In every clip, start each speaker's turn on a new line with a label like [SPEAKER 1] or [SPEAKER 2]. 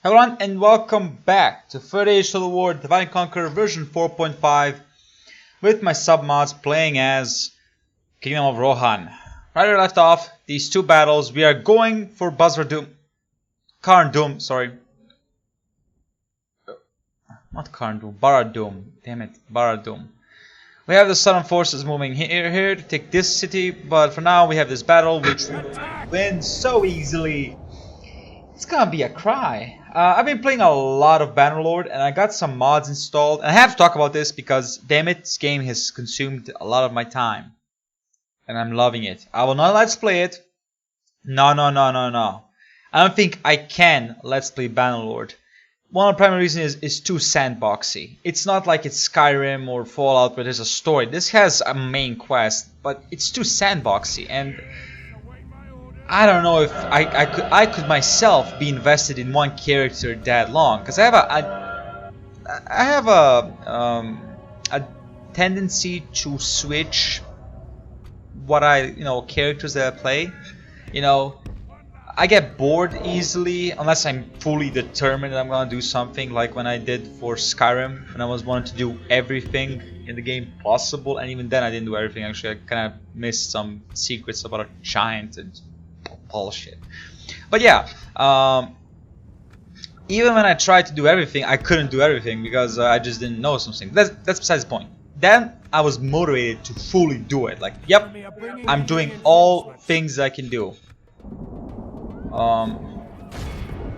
[SPEAKER 1] Hello everyone and welcome back to Third Age Total War Divide and Conquer version 4.5 with my submods playing as Kingdom of Rohan. Right where I left off, these two battles, we are going for Karn Doom, sorry. Not Karn Doom, Barad Doom. Damn it, Barad Doom. We have the Southern forces moving here to take this city, but for now we have this battle which we win so easily. It's gonna be a cry. I've been playing a lot of Bannerlord and I got some mods installed. And I have to talk about this because, damn it, this game has consumed a lot of my time. And I'm loving it. I will not let's play it. No. I don't think I can let's play Bannerlord. One of the primary reasons is it's too sandboxy. It's not like it's Skyrim or Fallout where there's a story. This has a main quest, but it's too sandboxy. And I don't know if I could myself be invested in one character that long, because I have a tendency to switch characters that I play. I get bored easily unless I'm fully determined that I'm gonna do something, like when I did for Skyrim, when I was wanting to do everything in the game possible, and even then I didn't do everything. Actually, I kind of missed some secrets about a giant and bullshit. But yeah, even when I tried to do everything, I couldn't do everything because I just didn't know something. That's besides the point. Then I was motivated to fully do it. Like, yep, I'm doing all things I can do.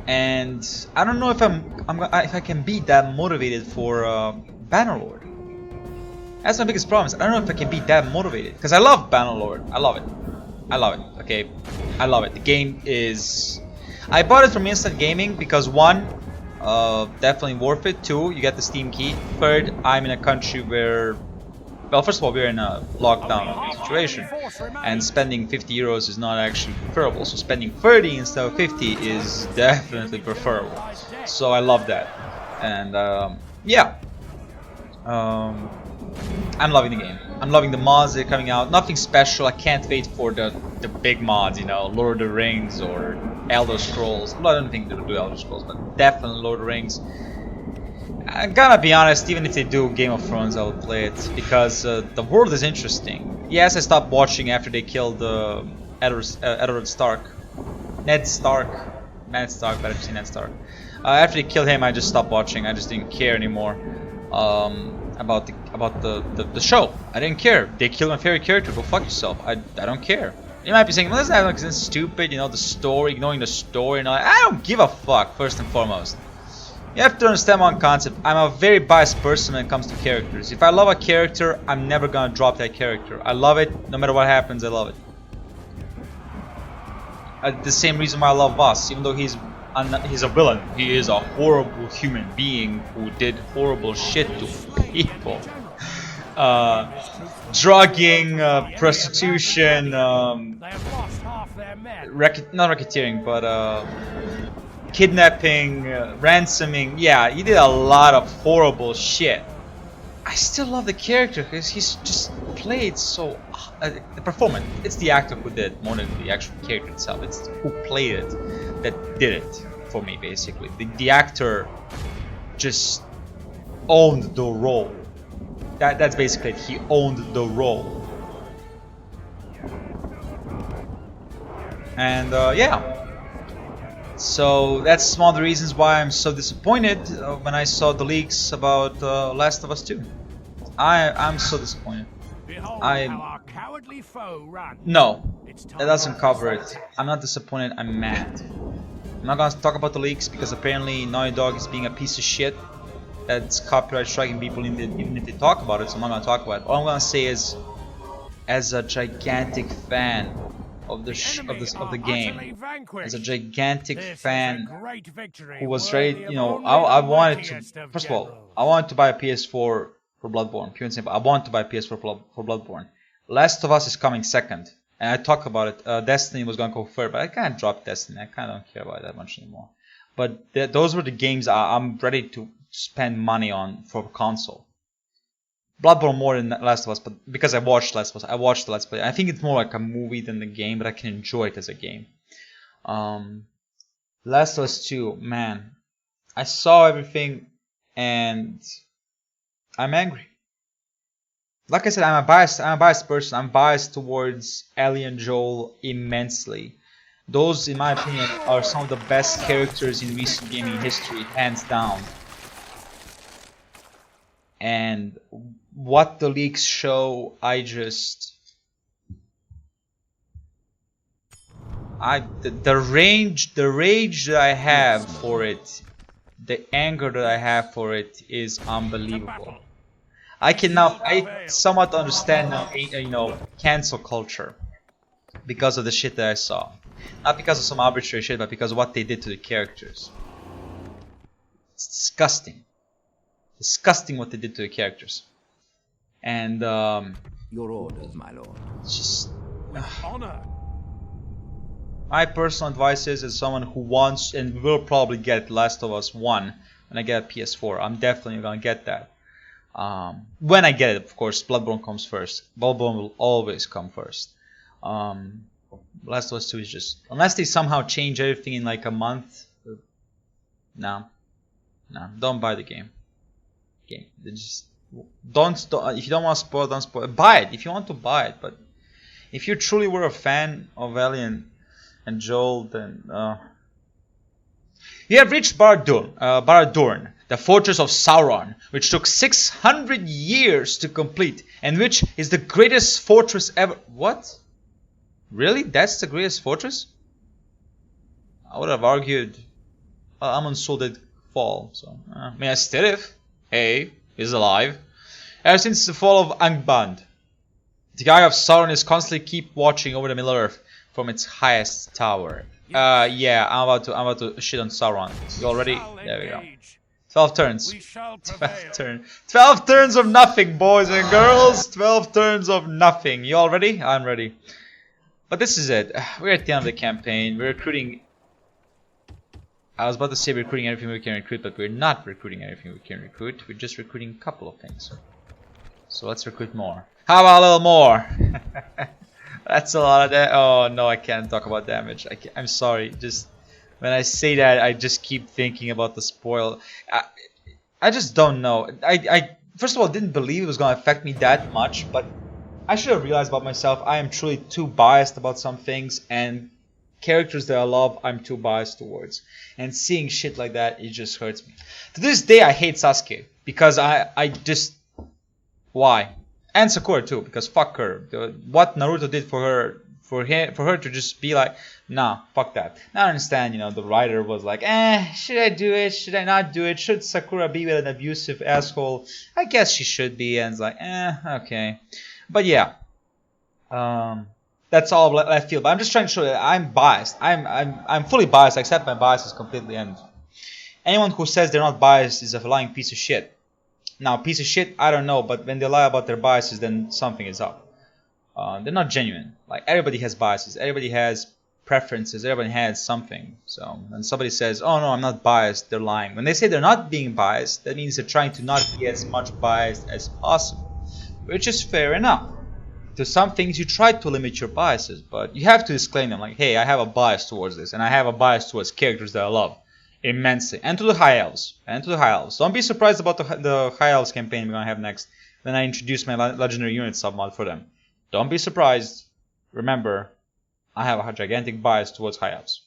[SPEAKER 1] And I don't know if if I can be that motivated for Bannerlord. That's my biggest problem. I don't know if I can be that motivated because I love Bannerlord. I love it. Okay, I love it. The game is... I bought it from Instant Gaming because one, definitely worth it. Two, you get the Steam key. Third, I'm in a country where... Well, first of all, we're in a lockdown situation. And spending 50 euros is not actually preferable. So spending 30 instead of 50 is definitely preferable. So I love that. And yeah. I'm loving the game. I'm loving the mods that are coming out. Nothing special. I can't wait for the big mods, Lord of the Rings or Elder Scrolls. I don't think they'll do Elder Scrolls, but definitely Lord of the Rings. I gotta be honest, even if they do Game of Thrones, I will play it because the world is interesting. Yes, I stopped watching after they killed Eddard Stark. Ned Stark, better say Ned Stark. After they killed him, I just stopped watching. I just didn't care anymore. About the show. I didn't care. They killed my favorite character. Go fuck yourself. I don't care. You might be saying, well, that's not like stupid, the story, ignoring the story and all that. I don't give a fuck, first and foremost. You have to understand one concept. I'm a very biased person when it comes to characters. If I love a character, I'm never gonna drop that character. I love it, no matter what happens, I love it. The same reason why I love Voss, even though he's a villain. He is a horrible human being who did horrible shit to people. Drugging, prostitution, not racketeering, but kidnapping, ransoming. Yeah, he did a lot of horrible shit. I still love the character because he's just played so... the performance, it's the actor who did more than the actual character itself. It's who played it that did it for me, basically. The actor just owned the role. That's basically it. He owned the role. And yeah. So that's one of the reasons why I'm so disappointed when I saw the leaks about Last of Us 2. I'm so disappointed. No, that doesn't cover it. I'm not disappointed, I'm mad. I'm not gonna talk about the leaks because apparently Naughty Dog is being a piece of shit that's copyright striking people even if they talk about it, so I'm not gonna talk about it. All I'm gonna say is, as a gigantic fan of the game, as a gigantic fan who was ready, I wanted to, first of all, I wanted to buy a PS4 for Bloodborne, pure and simple. I want to buy a PS4 for Bloodborne. Last of Us is coming second, and I talked about it. Destiny was gonna go third, but I can't drop Destiny. I kind of don't care about it that much anymore. But those were the games I'm ready to spend money on for console. Bloodborne more than Last of Us, but because I watched Last of Us, I watched the Let's Play. I think it's more like a movie than the game, but I can enjoy it as a game. Last of Us 2, man, I saw everything, and I'm angry. Like I said, I'm a biased person. I'm biased towards Ellie and Joel immensely. Those, in my opinion, are some of the best characters in recent gaming history, hands down. And what the leaks show, the rage that I have for it, the anger that I have for it is unbelievable. I somewhat understand now, cancel culture because of the shit that I saw. Not because of some arbitrary shit, but because of what they did to the characters. It's disgusting. Disgusting what they did to the characters. And
[SPEAKER 2] your orders, my lord.
[SPEAKER 1] It's just
[SPEAKER 3] with honor.
[SPEAKER 1] My personal advice is, as someone who wants and will probably get Last of Us 1 when I get a PS4, I'm definitely gonna get that. When I get it, of course, Bloodborne comes first. Bloodborne will always come first. Last of Us 2 is just, unless they somehow change everything in like a month. No, don't buy the game. They just don't. If you don't want to spoil, don't spoil. Buy it if you want to buy it. But if you truly were a fan of Ellie and Joel, then you have reached Barad-dûrn, the fortress of Sauron, which took 600 years to complete, and which is the greatest fortress ever. What? Really? That's the greatest fortress? I would have argued Amon Sol did fall, so Minas Tirith, hey, is alive. Ever since the fall of Angband, the Eye of Sauron is constantly keep watching over the Middle Earth from its highest tower. Yeah, I'm about to shit on Sauron. You all ready? There we go. 12 turns. 12 turns of nothing, boys and girls. 12 turns of nothing. You all ready? I'm ready. But this is it. We're at the end of the campaign. We're recruiting. I was about to say we're recruiting everything we can recruit, but we're not recruiting everything we can recruit. We're just recruiting a couple of things. So let's recruit more. How about a little more? That's a lot of that. Oh no, I can't talk about damage. I'm sorry. Just when I say that, I just keep thinking about the spoil. I just don't know. I first of all didn't believe it was going to affect me that much, but I should have realized about myself. I am truly too biased about some things, and characters that I love, I'm too biased towards. And seeing shit like that, it just hurts me. To this day, I hate Sasuke because I just why. And Sakura too, because fuck her. What Naruto did for her to just be like, nah, fuck that. Now I understand, the writer was like, should I do it? Should I not do it? Should Sakura be with an abusive asshole? I guess she should be, and it's like, okay. But yeah, that's all I feel. But I'm just trying to show that I'm biased. I'm fully biased. I accept my biases completely, and anyone who says they're not biased is a lying piece of shit. Now, piece of shit, I don't know, but when they lie about their biases, then something is up. They're not genuine. Like, everybody has biases. Everybody has preferences. Everybody has something. So, when somebody says, oh no, I'm not biased, they're lying. When they say they're not being biased, that means they're trying to not be as much biased as possible. Which is fair enough. To some things, you try to limit your biases, but you have to disclaim them. Like, hey, I have a bias towards this, and I have a bias towards characters that I love immensely, and to the High Elves, Don't be surprised about the High Elves campaign we're gonna have next when I introduce my legendary unit submod for them. Don't be surprised. Remember, I have a gigantic bias towards High Elves.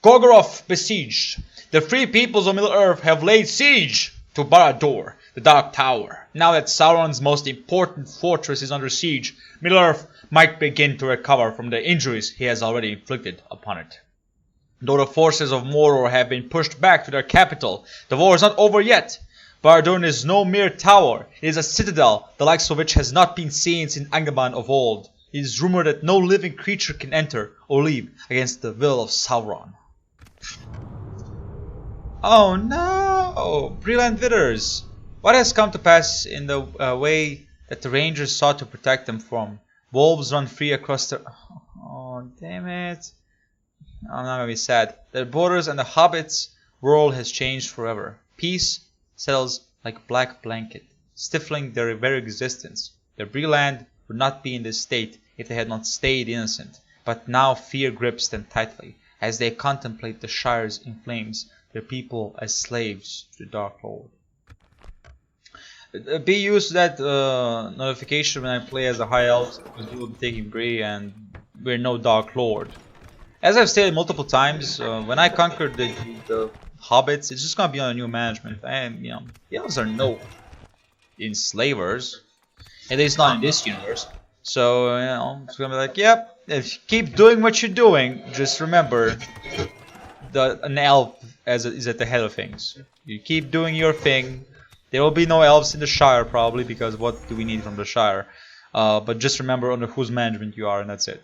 [SPEAKER 1] Gorgoroth besieged. The free peoples of Middle Earth have laid siege to Barad-dûr, the Dark Tower. Now that Sauron's most important fortress is under siege, Middle Earth might begin to recover from the injuries he has already inflicted upon it. Though the forces of Mordor have been pushed back to their capital, the war is not over yet. Barad-dûr is no mere tower. It is a citadel, the likes of which has not been seen since Angband of old. It is rumored that no living creature can enter or leave against the will of Sauron. Oh no! Brilliant Vitters! What has come to pass in the way that the Rangers sought to protect them from? Wolves run free across the... Oh, damn it. I'm not gonna be sad. Their borders and the Hobbits' world has changed forever. Peace settles like a black blanket, stifling their very existence. Their Breland would not be in this state if they had not stayed innocent, but now fear grips them tightly. as they contemplate the shires in flames, their people as slaves to the Dark Lord. Be used to that notification when I play as a high elf, because we will be taking Bree and we're no Dark Lord. As I've stated multiple times, when I conquered the hobbits, it's just gonna be on a new management, and you know, the elves are no enslavers, at least not in this universe. So you know, it's gonna be like, yep, if you keep doing what you're doing, just remember an elf is at the head of things. You keep doing your thing. There will be no elves in the Shire probably, because what do we need from the Shire? But just remember under whose management you are, and that's it.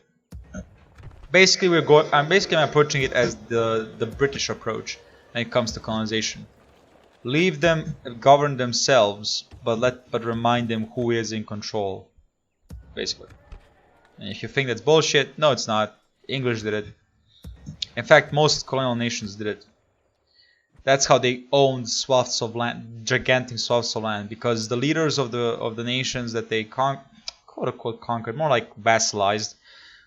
[SPEAKER 1] Basically, I'm approaching it as the British approach when it comes to colonization. Leave them govern themselves, but remind them who is in control. Basically. And if you think that's bullshit, no, it's not. English did it. In fact, most colonial nations did it. That's how they owned swaths of land, gigantic swaths of land, because the leaders of the nations that they quote unquote conquered, more like vassalized,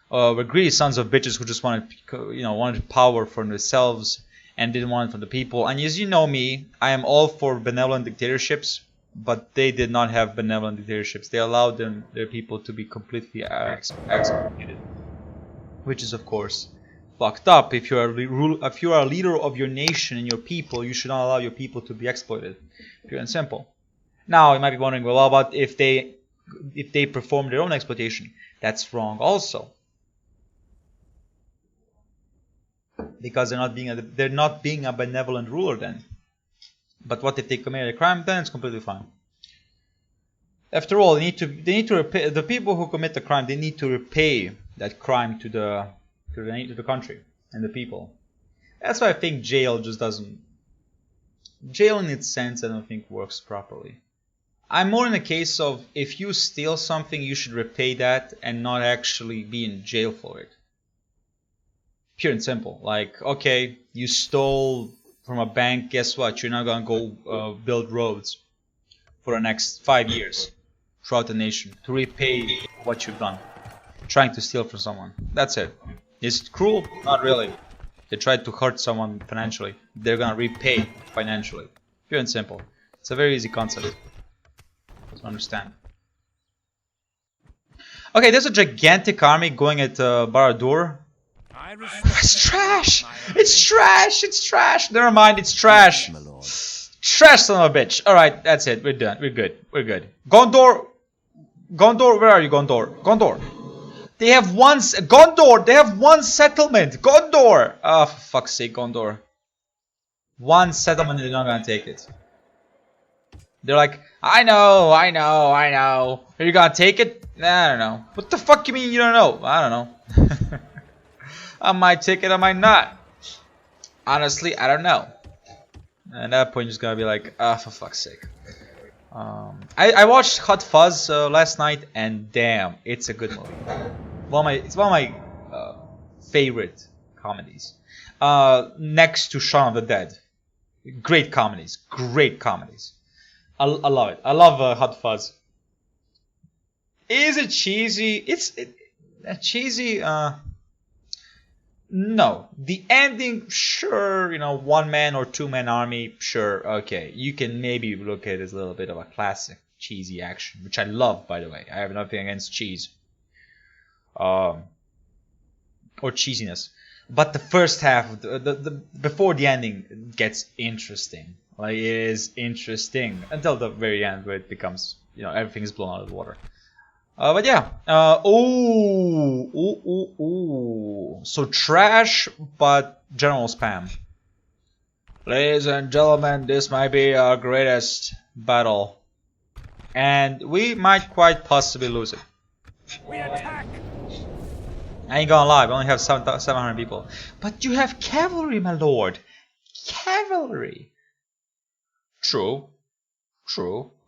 [SPEAKER 1] were greedy sons of bitches who just wanted power for themselves and didn't want it for the people. And as you know me, I am all for benevolent dictatorships, but they did not have benevolent dictatorships. They allowed their people to be completely exploited, which is of course fucked up. If you are a leader of your nation and your people, you should not allow your people to be exploited. Pure and simple. Now you might be wondering, well, how about if they perform their own exploitation? That's wrong also, because they're not being a benevolent ruler then. But what if they commit a crime? Then it's completely fine. After all, they need to repay the people who commit the crime. They need to repay that crime to the country and the people. That's why I think jail just doesn't. Jail in its sense, I don't think works properly. I'm more in a case of, if you steal something, you should repay that and not actually be in jail for it. Pure and simple. Like, okay, you stole from a bank, guess what? You're not gonna go build roads for the next 5 years throughout the nation to repay what you've done. Trying to steal from someone. That's it. Is it cruel? Not really. They tried to hurt someone financially. They're gonna repay financially. Pure and simple. It's a very easy concept to understand. Okay, there's a gigantic army going at Barad-dûr. It's trash! It's trash! It's trash! Never mind, it's trash! Trash, son of a bitch! Alright, that's it. We're done. We're good. We're good. Gondor! Gondor, where are you, Gondor? Gondor! They have one... Gondor! They have one settlement! Gondor! Oh, for fuck's sake, Gondor. One settlement, they're not gonna take it. They're like, I know. Are you gonna take it? Nah, I don't know. What the fuck you mean you don't know? I don't know. I might take it, I might not. Honestly, I don't know. And at that point, you're just gonna be like, ah, for fuck's sake. I watched Hot Fuzz last night, and damn, it's a good movie. It's one of my favorite comedies. Next to Shaun of the Dead. Great comedies. Great comedies. I love it. I love Hot Fuzz. Is it cheesy? It's cheesy. No. The ending, sure, you know, one man or two man army, sure, okay. You can maybe look at it as a little bit of a classic cheesy action, which I love, by the way. I have nothing against cheese. Or cheesiness. But the first half, the before the ending gets interesting. Like, it is interesting until the very end, where it becomes, you know, everything is blown out of the water. But yeah, so trash, but general spam. Ladies and gentlemen, this might be our greatest battle, and we might quite possibly lose it.
[SPEAKER 3] We attack!
[SPEAKER 1] I ain't gonna lie, we only have 700 people, but you have cavalry, my lord. Cavalry. True.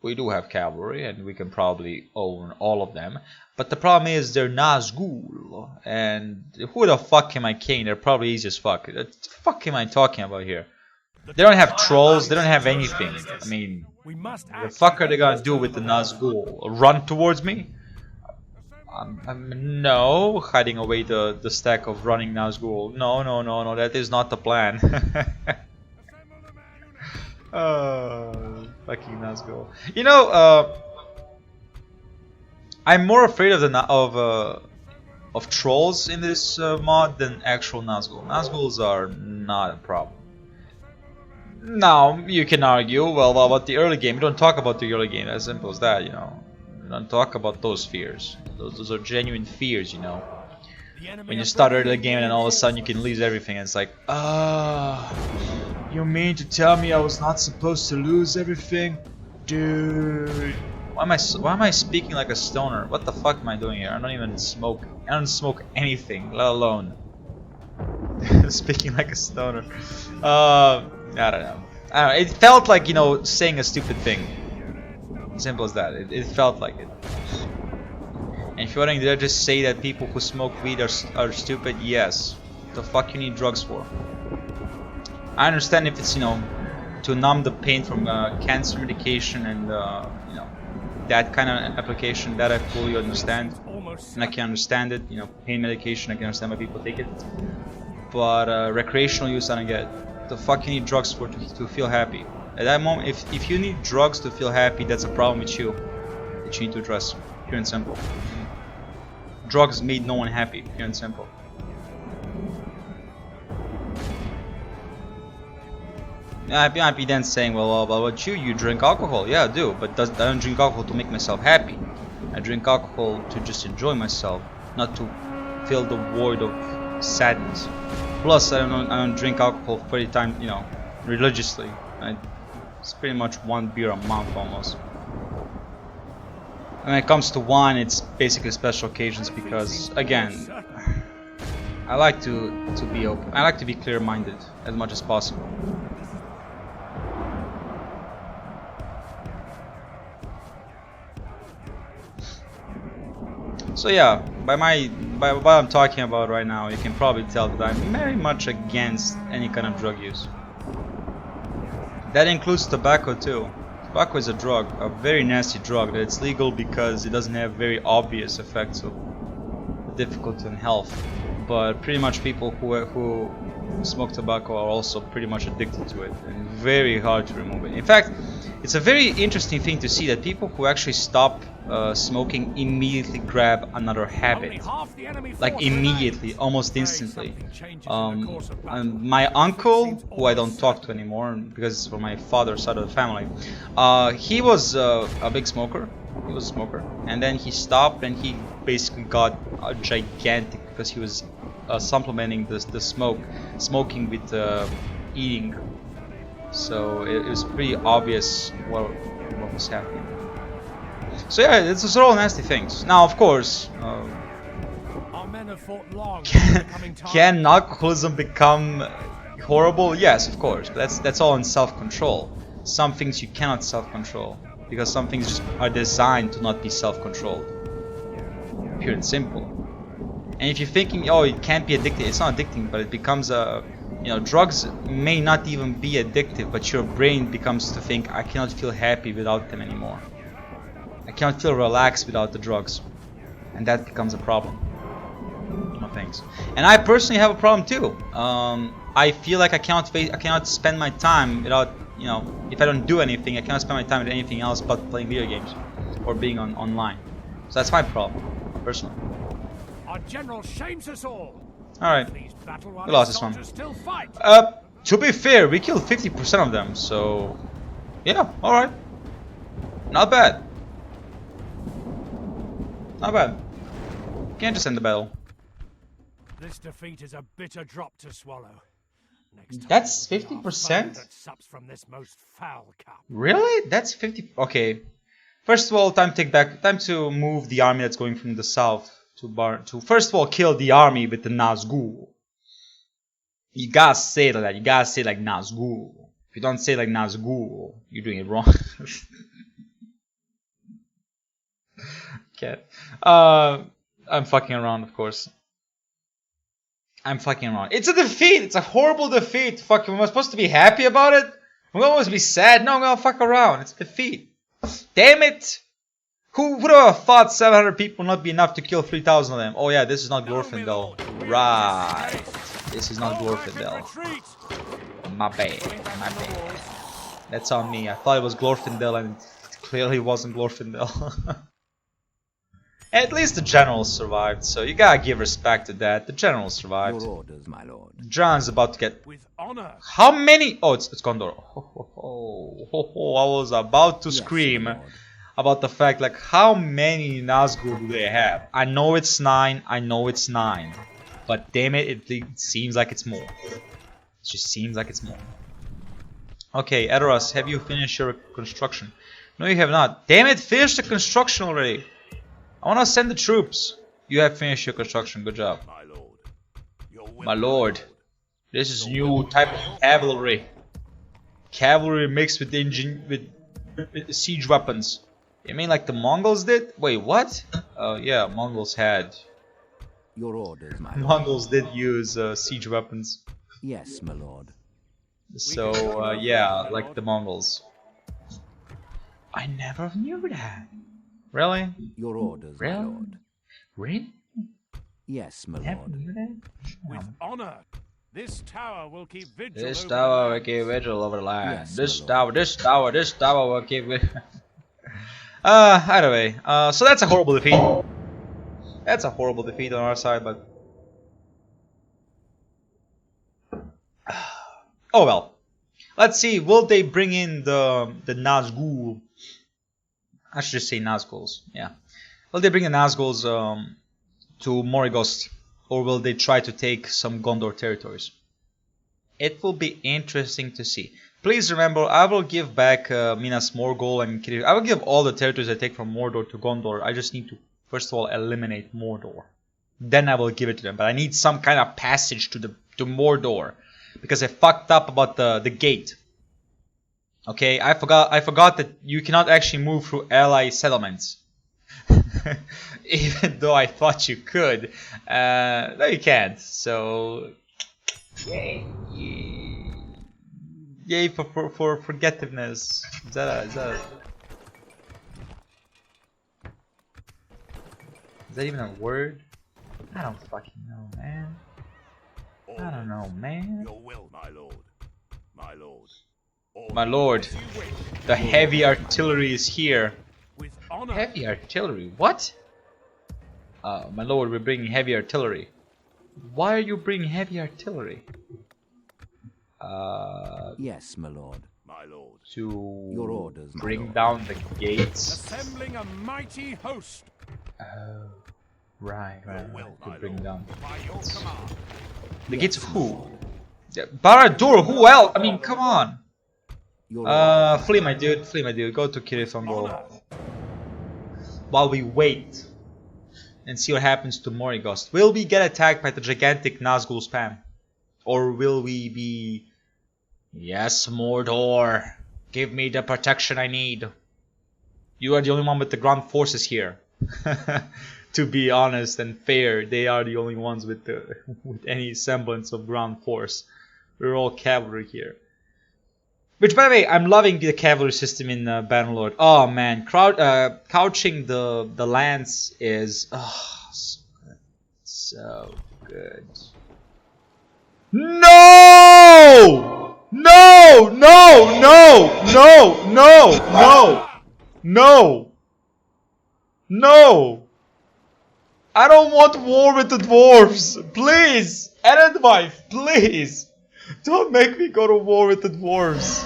[SPEAKER 1] We do have cavalry, and we can probably own all of them. But the problem is they're Nazgul, and who the fuck am I king? They're probably easy as fuck. What the fuck am I talking about here? They don't have trolls, they don't have anything. I mean, the fuck are they gonna do with the Nazgul? Run towards me? No, hiding away the stack of running Nazgul. No, that is not the plan. Fucking Nazgul. You know, I'm more afraid of of trolls in this mod than actual Nazgul. Nazguls are not a problem. Now you can argue, well, about the early game. You don't talk about the early game. As simple as that, you know. You don't talk about those fears. Those are genuine fears, you know. When you start early game and then all of a sudden you can lose everything, and it's like, you mean to tell me I was not supposed to lose everything, dude? Why am I speaking like a stoner? What the fuck am I doing here? I don't even smoke. I don't smoke anything, let alone speaking like a stoner. I don't know. It felt like, you know, saying a stupid thing. Simple as that. It felt like it. And if you're wondering, did I just say that people who smoke weed are stupid? Yes. What the fuck you need drugs for? I understand if it's, you know, to numb the pain from cancer medication and you know, that kind of application. That I fully understand, and I can understand it. You know, pain medication, I can understand why people take it. But recreational use, I don't get it. The fuck you need drugs for to feel happy? At that moment, if you need drugs to feel happy, that's a problem with you that you need to address. Pure and simple. Drugs made no one happy. Pure and simple. I might be then saying, well, about you drink alcohol. Yeah, I do, but I don't drink alcohol to make myself happy. I drink alcohol to just enjoy myself, not to fill the void of sadness. Plus, I don't drink alcohol for the time, you know, religiously. It's pretty much one beer a month almost. When it comes to wine, it's basically special occasions because, again, I like to be open. I like to be clear-minded as much as possible. So yeah, by what I'm talking about right now, you can probably tell that I'm very much against any kind of drug use. That includes tobacco too. Tobacco is a drug, a very nasty drug that it's legal because it doesn't have very obvious effects of difficulty on health. But pretty much people who smoke tobacco are also pretty much addicted to it and very hard to remove it. In fact, it's a very interesting thing to see that people who actually stop smoking immediately grab another habit, like immediately, almost instantly. And my uncle, who I don't talk to anymore because it's from my father's side of the family, he was a big smoker. He was a smoker, and then he stopped, and he basically got a gigantic because he was supplementing the smoking with eating. So it was pretty obvious what was happening. So yeah, it's all nasty things. Now, of course, can alcoholism become horrible? Yes, of course. But that's all in self-control. Some things you cannot self-control because some things just are designed to not be self-controlled. Pure and simple. And if you're thinking, oh, it can't be addictive, it's not addicting, but it becomes a, you know, drugs may not even be addictive, but your brain becomes to think, I cannot feel happy without them anymore. I cannot feel relaxed without the drugs, and that becomes a problem. No thanks. And I personally have a problem too. I feel like I cannot spend my time without, you know, if I don't do anything, I cannot spend my time with anything else but playing video games or being online. So that's my problem, personally.
[SPEAKER 3] Our general shames us all.
[SPEAKER 1] All right, we lost this one. To be fair, we killed 50% of them, so yeah, all right, not bad. Not bad. Can't just end the battle.
[SPEAKER 3] This defeat is a bitter drop to swallow. Next time
[SPEAKER 1] that's 50%?
[SPEAKER 3] From this most foul cup.
[SPEAKER 1] Really? That's 50. Okay. First of all, time to move the army that's going from the south to first of all kill the army with the Nazgul. You gotta say it like that. You gotta say it like Nazgul. If you don't say it like Nazgul, you're doing it wrong. Okay. I'm fucking around, of course. I'm fucking around. It's a defeat. It's a horrible defeat. Fucking, we're supposed to be happy about it. We're supposed to be sad. No, I'm gonna fuck around. It's a defeat. Damn it. Who would have thought 700 people not be enough to kill 3,000 of them? Oh yeah, this is not Glorfindel. Right. This is not Glorfindel. My bad. My bad. That's on me. I thought it was Glorfindel and it clearly wasn't Glorfindel. At least the generals survived, so you gotta give respect to that. The generals survived.
[SPEAKER 2] Your orders, my lord.
[SPEAKER 1] John's about to get...
[SPEAKER 3] With honor.
[SPEAKER 1] How many? Oh, it's Gondor. I was about to
[SPEAKER 2] Yes,
[SPEAKER 1] scream
[SPEAKER 2] my lord.
[SPEAKER 1] about the fact, like, how many Nazgûl do they have? I know it's 9, I know it's 9. But damn it, it seems like it's more. It just seems like it's more. Okay, Edoras, have you finished your construction? No, you have not. Damn it, finish the construction already. I want to send the troops. You have finished your construction, good job.
[SPEAKER 3] My lord. Your will,
[SPEAKER 1] My lord. This is new type of cavalry. Cavalry mixed with with siege weapons. You mean like the Mongols did? Wait, what? Yeah, Mongols had.
[SPEAKER 2] Your orders, my lord.
[SPEAKER 1] Mongols did use siege weapons.
[SPEAKER 2] Yes, my lord.
[SPEAKER 1] So, yeah, like the Mongols. I never knew that. Really?
[SPEAKER 2] Your orders, my
[SPEAKER 1] Really?
[SPEAKER 2] lord.
[SPEAKER 1] Really?
[SPEAKER 2] Yes, my
[SPEAKER 1] Never
[SPEAKER 2] lord.
[SPEAKER 1] knew that?
[SPEAKER 3] With honor. This tower will keep vigil.
[SPEAKER 1] This
[SPEAKER 3] over
[SPEAKER 1] tower
[SPEAKER 3] the
[SPEAKER 1] will keep
[SPEAKER 3] lands.
[SPEAKER 1] vigil over the land.
[SPEAKER 2] Yes,
[SPEAKER 1] This
[SPEAKER 2] my
[SPEAKER 1] tower,
[SPEAKER 2] lord.
[SPEAKER 1] this tower, this tower will keep either way. So that's a horrible defeat. That's a horrible defeat on our side, but... Oh well. Let's see, will they bring in the Nazgûl? I should just say Nazgûls, yeah. Will they bring the Nazgûls to Morgause, or will they try to take some Gondor territories? It will be interesting to see. Please remember, I will give back Minas Morgul and Kiri. I will give all the territories I take from Mordor to Gondor. I just need to, first of all, eliminate Mordor. Then I will give it to them. But I need some kind of passage to Mordor, because I fucked up about the gate. Okay, I forgot that you cannot actually move through ally settlements. Even though I thought you could. No, you can't. So, yay. Yay for forgettiveness. Is that even a word? I don't fucking know, man. I don't know, man.
[SPEAKER 3] Your will, my lord. My lord.
[SPEAKER 1] My lord, the heavy artillery is here.
[SPEAKER 3] With honor.
[SPEAKER 1] Heavy artillery? What? My lord, we're bringing heavy artillery. Why are you bringing heavy artillery?
[SPEAKER 2] Yes, my lord.
[SPEAKER 3] My lord.
[SPEAKER 1] To
[SPEAKER 2] Your orders, my
[SPEAKER 1] bring
[SPEAKER 2] lord.
[SPEAKER 1] down the gates.
[SPEAKER 3] Assembling a mighty host.
[SPEAKER 1] Oh, right.
[SPEAKER 3] Will,
[SPEAKER 1] To
[SPEAKER 3] my
[SPEAKER 1] bring
[SPEAKER 3] lord.
[SPEAKER 1] down
[SPEAKER 3] By your command.
[SPEAKER 1] the gates of who? Barad-dûr. Who else? I mean, come on.
[SPEAKER 2] Your orders,
[SPEAKER 1] Flee, my dude. Flee, my dude. Go to Kirithongol.
[SPEAKER 3] Honor.
[SPEAKER 1] While we wait and see what happens to Morgause. Will we get attacked by the gigantic Nazgûl spam? Or will we be... Yes, Mordor. Give me the protection I need. You are the only one with the ground forces here. To be honest and fair, they are the only ones with any semblance of ground force. We're all cavalry here. Which, by the way, I'm loving the cavalry system in Bannerlord. Oh man, couching the lance is so good. No! No! No! No! No! No! No! No! No! I don't want war with the dwarves! Please! Edendwife, please! Don't make me go to war with the dwarves!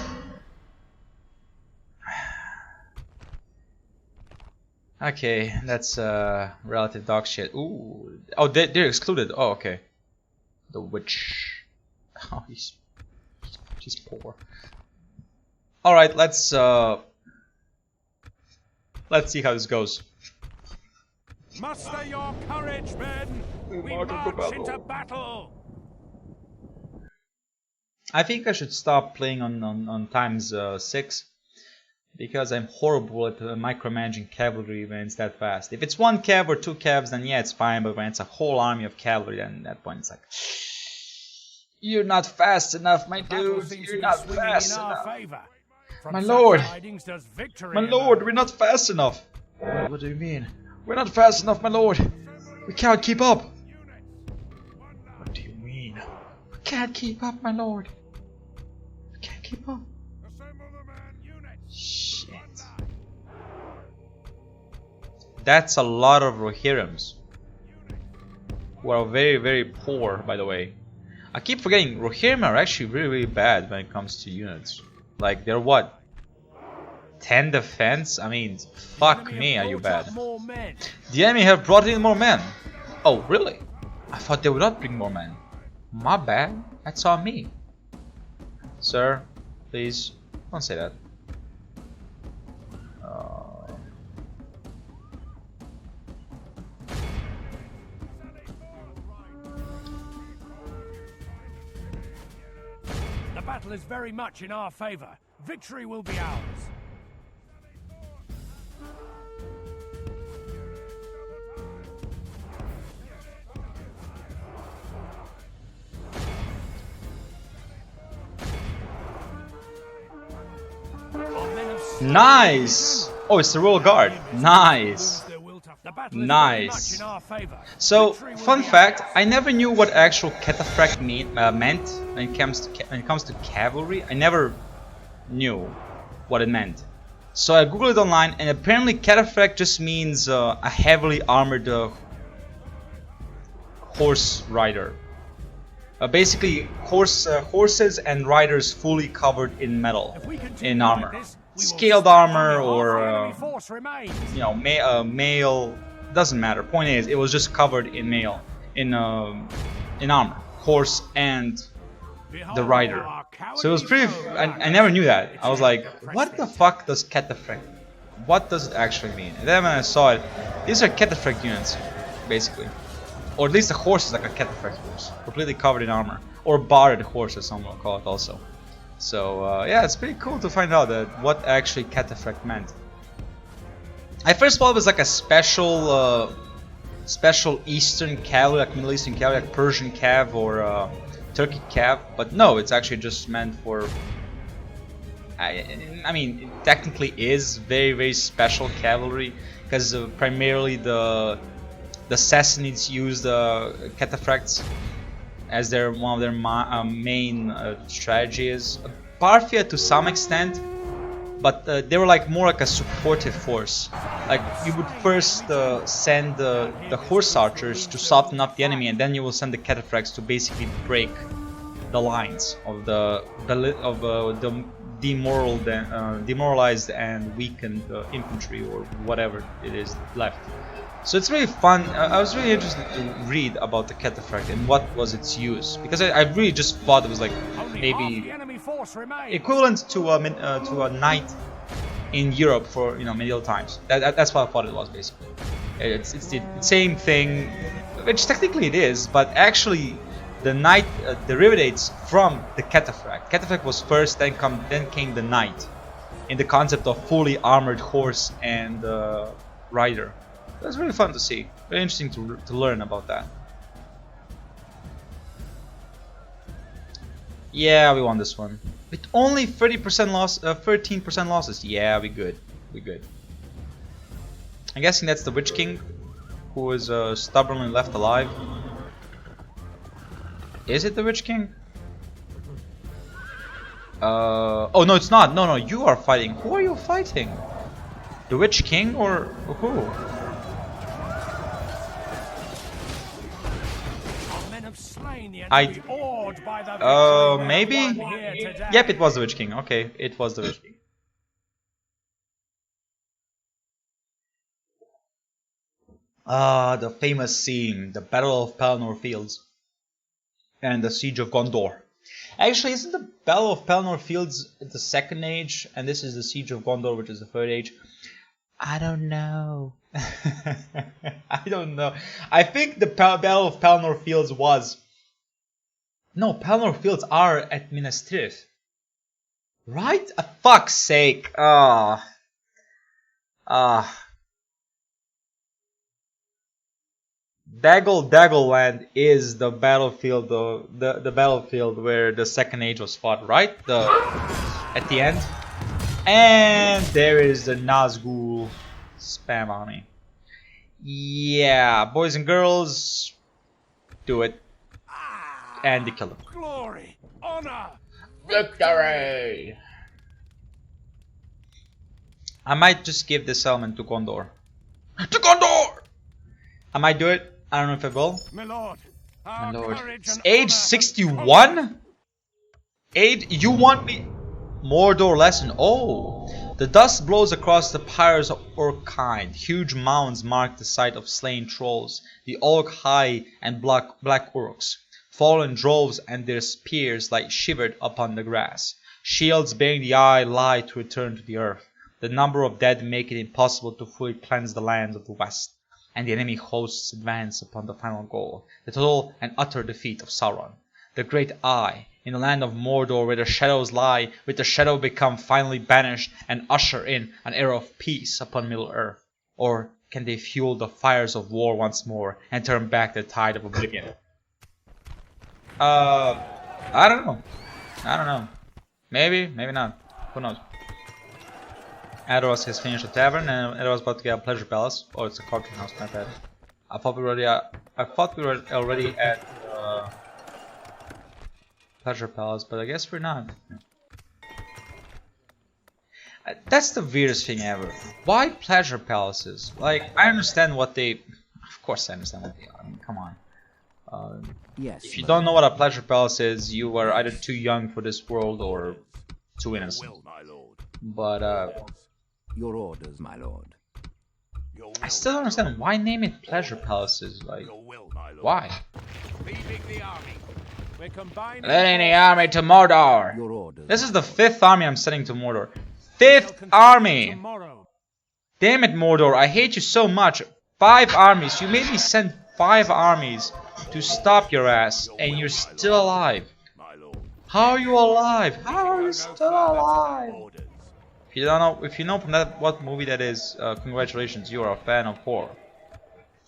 [SPEAKER 1] Okay, that's relative dog shit. Ooh. Oh, they're excluded. Oh, okay. The witch. Oh, he's poor. Alright, let's see how this goes.
[SPEAKER 3] Muster your courage, men. We march into battle.
[SPEAKER 1] I think I should stop playing on times 6, because I'm horrible at micromanaging cavalry when it's that fast. If it's 1 cav or 2 cavs, then yeah, it's fine, but when it's a whole army of cavalry, then at that point it's like, you're not fast enough, my dude. You're not fast enough.
[SPEAKER 3] Favor.
[SPEAKER 1] My lord.
[SPEAKER 3] Does victory
[SPEAKER 1] My lord,
[SPEAKER 3] emerge.
[SPEAKER 1] we're not fast enough. What do you mean? We're not fast enough, my lord. We can't keep up. What do you mean? We can't keep up, my lord. We can't keep up. Shit. That's a lot of Rohirrims. Who are very, very poor, by the way. I keep forgetting, Rohirrim are actually really, really bad when it comes to units. Like, they're what? 10 defense? I mean, fuck me, are you bad? The enemy have brought in more men. Oh, really? I thought they would not bring more men. My bad. That's on me. Sir, please, don't say that.
[SPEAKER 3] The battle is very much in our favor. Victory will be ours.
[SPEAKER 1] Nice! Oh, it's the Royal Guard. Nice. Nice. So, fun fact, I never knew what actual cataphract meant when it comes to cavalry. I never knew what it meant. So I googled it online, and apparently cataphract just means a heavily armored horse rider. Basically, horses and riders fully covered in metal, in armor. Scaled armor or you know, mail, doesn't matter. Point is, it was just covered in mail, in armor, horse and the rider. So it was pretty. I never knew that. I was like, what the fuck does cataphract? What does it actually mean? And then when I saw it, these are cataphract units, basically, or at least the horse is like a cataphract horse, completely covered in armor, or barred horse, as some will call it also. So yeah, it's pretty cool to find out that what actually cataphract meant. I first thought it was like a special Eastern cavalry, like Middle Eastern cavalry, like Persian cav or Turkic cav, but no, it's actually just meant for. I mean, it technically is very, very special cavalry because primarily the Sassanids used cataphracts as one of their main strategies. Parthia to some extent, but they were like more like a supportive force. Like you would first send the horse archers to soften up the enemy, and then you will send the cataphracts to basically break the lines of the demoralized and weakened infantry or whatever it is left. So it's really fun. I was really interested to read about the cataphract and what was its use, because I really just thought it was like maybe equivalent to a knight in Europe for medieval times. That's what I thought it was basically. It's the same thing, which technically it is, but actually the knight derivates from the cataphract. Cataphract was first, then came the knight, in the concept of fully armored horse and rider. It was really fun to see. Very interesting to learn about that. Yeah, we won this one with only 30% loss, 13% losses. Yeah, we good. We good. I'm guessing that's the Witch King, who was stubbornly left alive. Is it the Witch King? Oh no, it's not. No, you are fighting. Who are you fighting? The Witch King or who? Maybe? Yep, it was the Witch King. Okay, it was the Witch King. The famous scene, the Battle of Pelennor Fields and the Siege of Gondor. Actually, isn't the Battle of Pelennor Fields the Second Age, and this is the Siege of Gondor, which is the Third Age? I don't know. I don't know. I think the Battle of Pelennor Fields was... No, Pelennor Fields are at Minas Tirith. Right? Fuck's sake. Daggleland is the battlefield, the battlefield where the Second Age was fought, right? At the end. And there is the Nazgul Spam army. Yeah, boys and girls, do it. And they kill them.
[SPEAKER 3] Glory, honor,
[SPEAKER 1] Victory! I might just give this element to Gondor. To Gondor! I might do it. I don't know if I will.
[SPEAKER 3] my lord.
[SPEAKER 1] My
[SPEAKER 3] Our
[SPEAKER 1] lord.
[SPEAKER 3] courage
[SPEAKER 1] It's
[SPEAKER 3] and
[SPEAKER 1] age
[SPEAKER 3] honor has
[SPEAKER 1] 61? You want me? Mordor lesson. Oh, the dust blows across the pyres of Orkine. Huge mounds mark the site of slain trolls. The Orc high and black orcs. Fallen droves and their spears lie shivered upon the grass. Shields bearing the eye lie to return to the earth. The number of dead make it impossible to fully cleanse the lands of the west. And the enemy hosts advance upon the final goal, the total and utter defeat of Sauron. The great eye, in the land of Mordor where the shadows lie, with the shadow become finally banished and usher in an era of peace upon Middle-earth? Or can they fuel the fires of war once more and turn back the tide of oblivion? I don't know. I don't know. Maybe, maybe not. Who knows? Eros has finished the tavern and Eros about to get a pleasure palace. Oh, it's a courting house, my bad. I thought we were already at pleasure palace, but I guess we're not. That's the weirdest thing ever. Why pleasure palaces? Like, I understand what they... Of course I understand what they are. I mean, come on.
[SPEAKER 2] Yes.
[SPEAKER 1] If you don't know what a pleasure palace is, you are either too young for this world or too innocent. But,
[SPEAKER 2] Your orders, my lord.
[SPEAKER 1] I still don't understand. Why name it pleasure palaces? Like, why? Leading the army to Mordor!
[SPEAKER 2] Your orders.
[SPEAKER 1] This is the 5th army I'm sending to Mordor. 5th army!
[SPEAKER 3] tomorrow.
[SPEAKER 1] Damn it, Mordor, I hate you so much. 5 armies. You made me send 5 armies to stop your ass, and you're still alive. How are you alive? How are you still alive? If you don't know, if you know from that what movie that is, congratulations, you are a fan of horror.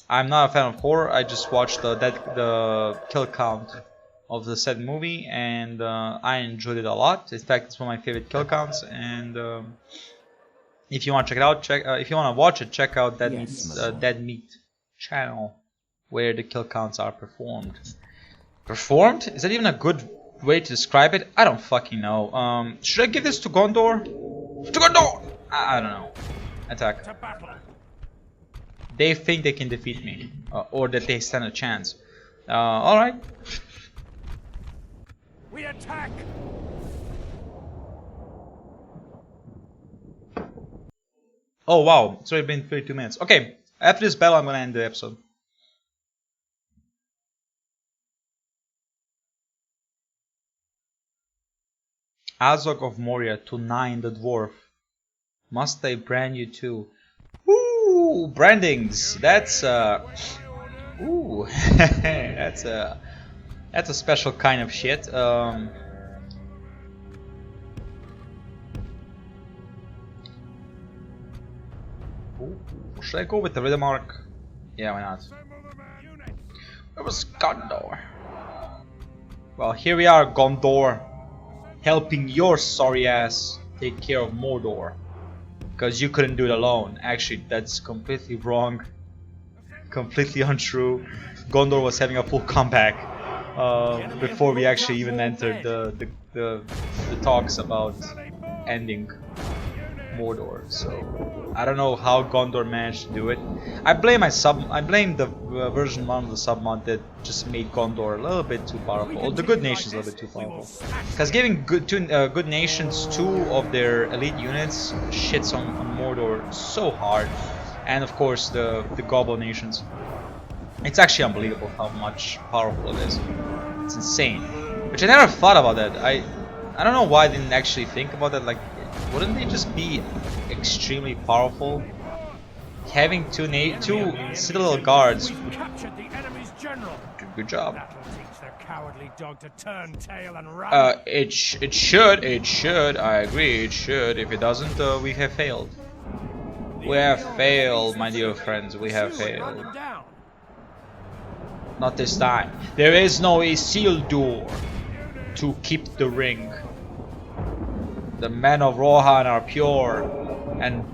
[SPEAKER 1] I'm not a fan of horror. I just watched the kill count of the said movie, and I enjoyed it a lot. In fact, it's one of my favorite kill counts. And if you want to check it out, if you want to watch it, check out Dead Meat channel, where the kill counts are performed. Performed? Is that even a good way to describe it? I don't fucking know. Should I give this to Gondor? To Gondor! I don't know. Attack.
[SPEAKER 3] To battle.
[SPEAKER 1] They think they can defeat me, or that they stand a chance. Alright.
[SPEAKER 3] We attack.
[SPEAKER 1] Oh wow, it's already been 32 minutes. Okay, after this battle I'm gonna end the episode. Azog of Moria to 9 the dwarf. Must I brand you too? Ooh, brandings. That's ooh, that's a special kind of shit. Ooh, should I go with the rhythm arc? Yeah, why not? Where was Gondor? Well, here we are, Gondor, helping your sorry ass take care of Mordor. Because you couldn't do it alone. Actually, that's completely wrong. Completely untrue. Gondor was having a full comeback before we actually even entered the talks about ending Mordor. So I don't know how Gondor managed to do it. I blame the version 1 of the submod that just made Gondor a little bit too powerful. Or the good nations a little bit too powerful. Because giving good nations 2 of their elite units shits on Mordor so hard. And of course the Goblin nations. It's actually unbelievable how much powerful it is. It's insane. Which I never thought about that. I don't know why I didn't actually think about that. Like, wouldn't they just be extremely powerful? Having two Citadel guards.
[SPEAKER 3] Captured the enemy's general.
[SPEAKER 1] Good job.
[SPEAKER 3] That'll teach the cowardly dog to turn tail and run.
[SPEAKER 1] It should. I agree. It should. If it doesn't, we have failed. We have failed, my dear friends. We have failed. Not this time. There is no Isildur to keep the ring. The men of Rohan are pure and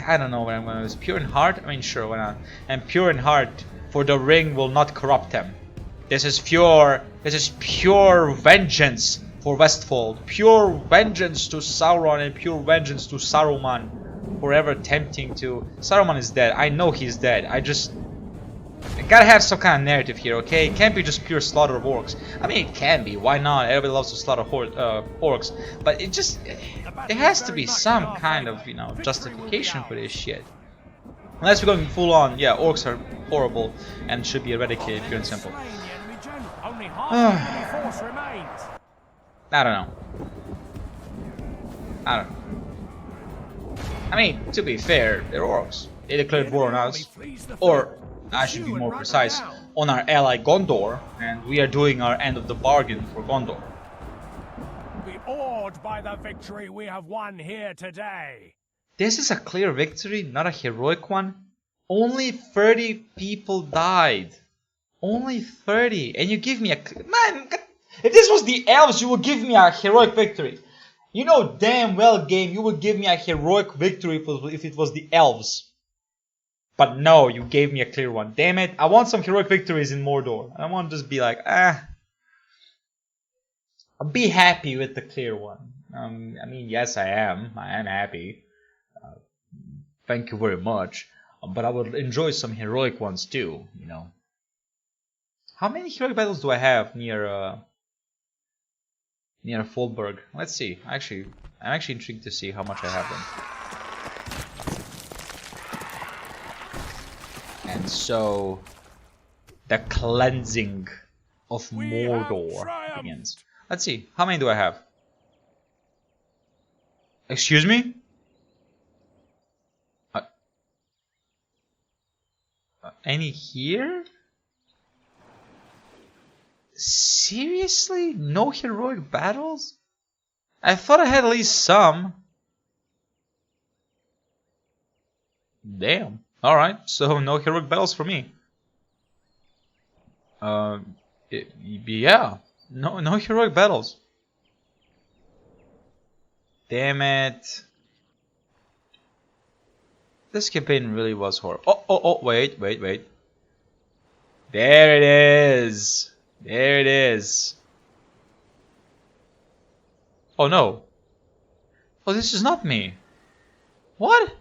[SPEAKER 1] I don't know what I'm gonna use. Pure in heart? I mean, sure, why not? And pure in heart, for the ring will not corrupt them. This is pure vengeance for Westfold. Pure vengeance to Sauron and pure vengeance to Saruman. Forever tempting to... Saruman is dead. I know he's dead. I gotta have some kind of narrative here, okay? It can't be just pure slaughter of orcs. I mean, it can be. Why not? Everybody loves to slaughter orcs. But it just... There has to be some kind of, you know, justification for this shit. Unless we're going full on, yeah, orcs are horrible and should be eradicated, pure and simple. I don't know. I mean, to be fair, they're orcs. They declared war on us. Or, I should be more precise, on our ally Gondor, and we are doing our end of the bargain for Gondor.
[SPEAKER 3] Be awed by the victory we have won here today.
[SPEAKER 1] This is a clear victory, not a heroic one. Only 30 people died. Only 30. And you give me a... Man, if this was the elves, you would give me a heroic victory. You know damn well, game, you would give me a heroic victory if it was the elves. But no, you gave me a clear one. Damn it, I want some heroic victories in Mordor. I don't want to just be like, I'll be happy with the clear one. I mean, yes, I am. I am happy. Thank you very much. But I would enjoy some heroic ones too, you know. How many heroic battles do I have near Foldberg? Let's see. I'm actually intrigued to see how much I have them. And so, the cleansing of Mordor begins. Let's see. How many do I have? Excuse me? Any here? Seriously? No heroic battles? I thought I had at least some. Damn. Alright, so no heroic battles for me. Yeah. No heroic battles. Damn it. This campaign really was horrible. Oh, wait. There it is. There it is. Oh no. Oh, this is not me. What?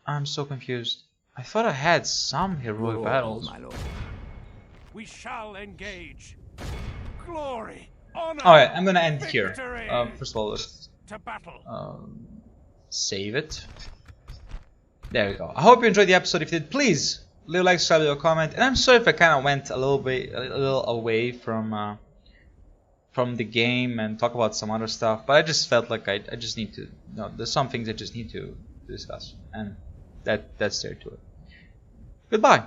[SPEAKER 1] I'm so confused. I thought I had some heroic battles.
[SPEAKER 2] My lord.
[SPEAKER 3] We shall engage. Glory, honor.
[SPEAKER 1] All right, I'm gonna end here.
[SPEAKER 3] Victory!
[SPEAKER 1] First of all, let's
[SPEAKER 3] To battle.
[SPEAKER 1] save it. There we go. I hope you enjoyed the episode. If you did, please leave a like, subscribe, leave a comment. And I'm sorry if I kind of went a little away from the game and talk about some other stuff. But I just felt like I just need to. No, there's some things I just need to discuss, and that's there to it. Goodbye.